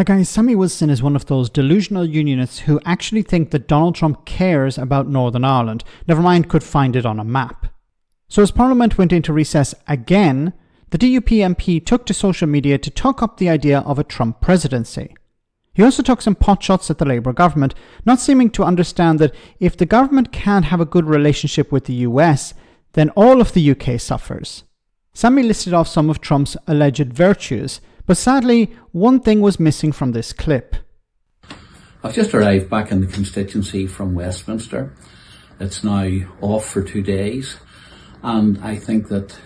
Hi guys, Sammy Wilson is one of those delusional unionists who actually think that Donald Trump cares about Northern Ireland, never mind could find it on a map. So as Parliament went into recess again, the DUP MP took to social media to talk up the idea of a Trump presidency. He also took some potshots at the Labour government, not seeming to understand that if the government can't have a good relationship with the US, then all of the UK suffers. Sammy listed off some of Trump's alleged virtues, but sadly, one thing was missing from this clip. I've just arrived back in the constituency from Westminster. It's now off for 2 days, and I think that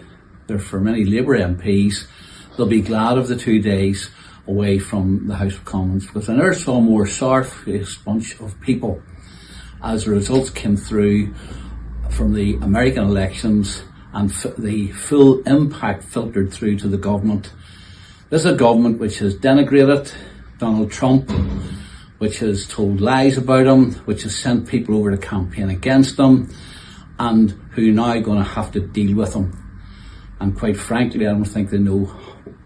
for many Labour MPs, they'll be glad of the 2 days away from the House of Commons, because I never saw a more sour-faced bunch of people as the results came through from the American elections and the full impact filtered through to the government. This is a government which has denigrated Donald Trump, which has told lies about him, which has sent people over to campaign against him, and who are now going to have to deal with him. And quite frankly, I don't think they know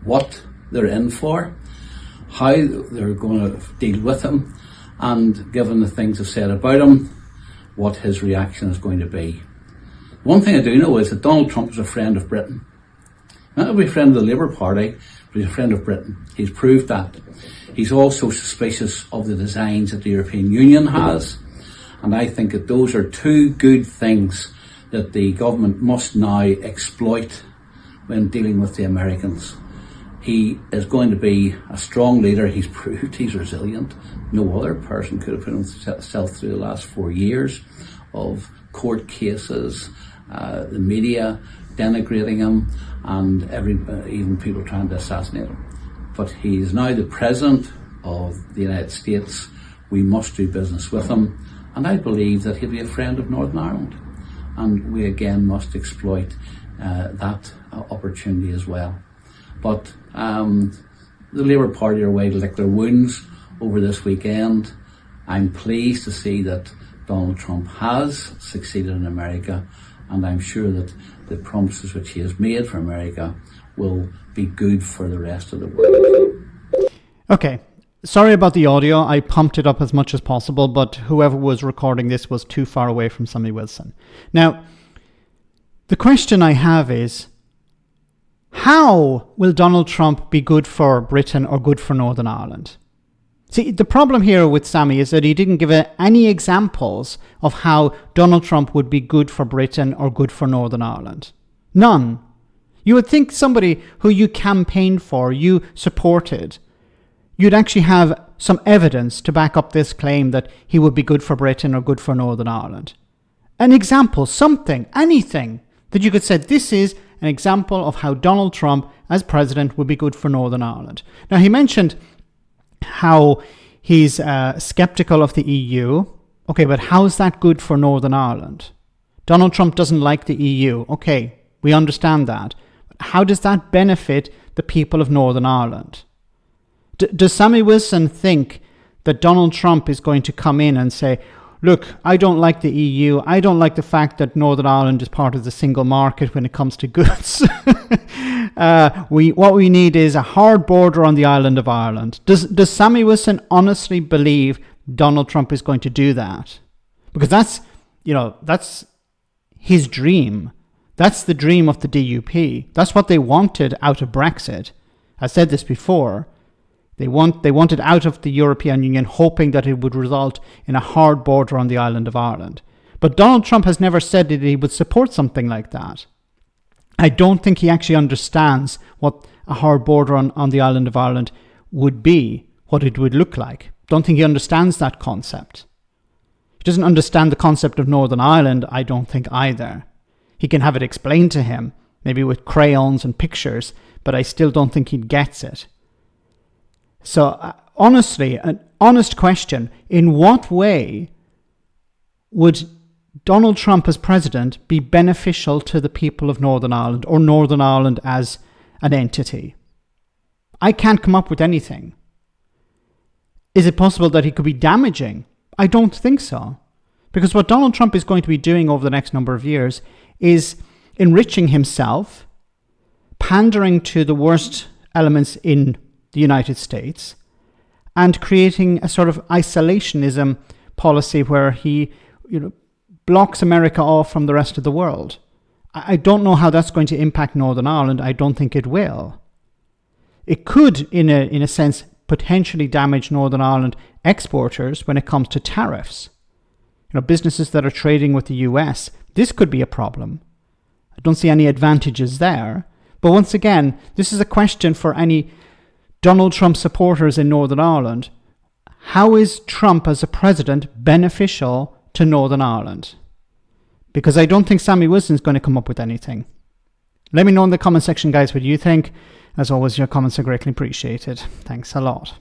what they're in for, how they're going to deal with him, and given the things I've said about him, what his reaction is going to be. One thing I do know is that Donald Trump is a friend of Britain. Not only a friend of the Labour Party, but he's a friend of Britain. He's proved that. He's also suspicious of the designs that the European Union has. And I think that those are two good things that the government must now exploit when dealing with the Americans. He is going to be a strong leader. He's proved he's resilient. No other person could have put himself through the last 4 years of court cases, the media denigrating him, and even people trying to assassinate him. But he is now the President of the United States. We must do business with him, and I believe that he'll be a friend of Northern Ireland. And we again must exploit that opportunity as well. But the Labour Party are away to lick their wounds over this weekend. I'm pleased to see that Donald Trump has succeeded in America, and I'm sure that the promises which he has made for America will be good for the rest of the world. Okay, sorry about the audio. I pumped it up as much as possible, but whoever was recording this was too far away from Sammy Wilson. Now, the question I have is, how will Donald Trump be good for Britain or good for Northern Ireland? See, the problem here with Sammy is that he didn't give any examples of how Donald Trump would be good for Britain or good for Northern Ireland. None. You would think somebody who you campaigned for, you supported, you'd actually have some evidence to back up this claim that he would be good for Britain or good for Northern Ireland. An example, something, anything that you could say, this is an example of how Donald Trump as president would be good for Northern Ireland. Now, he mentioned how he's skeptical of the EU. Okay, but how's that good for Northern Ireland? Donald Trump doesn't like the EU. Okay, we understand that. But how does that benefit the people of Northern Ireland? Does Sammy Wilson think that Donald Trump is going to come in and say, look, I don't like the EU. I don't like the fact that Northern Ireland is part of the single market when it comes to goods. What we need is a hard border on the island of Ireland. Does Sammy Wilson honestly believe Donald Trump is going to do that? Because that's his dream. That's the dream of the DUP. That's what they wanted out of Brexit. I said this before. They wanted out of the European Union, hoping that it would result in a hard border on the island of Ireland. But Donald Trump has never said that he would support something like that. I don't think he actually understands what a hard border on the island of Ireland would be, what it would look like. Don't think he understands that concept. He doesn't understand the concept of Northern Ireland, I don't think either. He can have it explained to him, maybe with crayons and pictures, but I still don't think he gets it. So honestly, an honest question, in what way would Donald Trump as president be beneficial to the people of Northern Ireland or Northern Ireland as an entity? I can't come up with anything. Is it possible that he could be damaging? I don't think so. Because what Donald Trump is going to be doing over the next number of years is enriching himself, pandering to the worst elements in the United States, and creating a sort of isolationism policy where he, blocks America off from the rest of the world. I don't know how that's going to impact Northern Ireland. I don't think it will. It could, in a sense, potentially damage Northern Ireland exporters when it comes to tariffs. Businesses that are trading with the US, this could be a problem. I don't see any advantages there. But once again, this is a question for any Donald Trump supporters in Northern Ireland. How is Trump as a president beneficial to Northern Ireland? Because I don't think Sammy Wilson's going to come up with anything. Let me know in the comment section, guys, what you think. As always, your comments are greatly appreciated. Thanks a lot.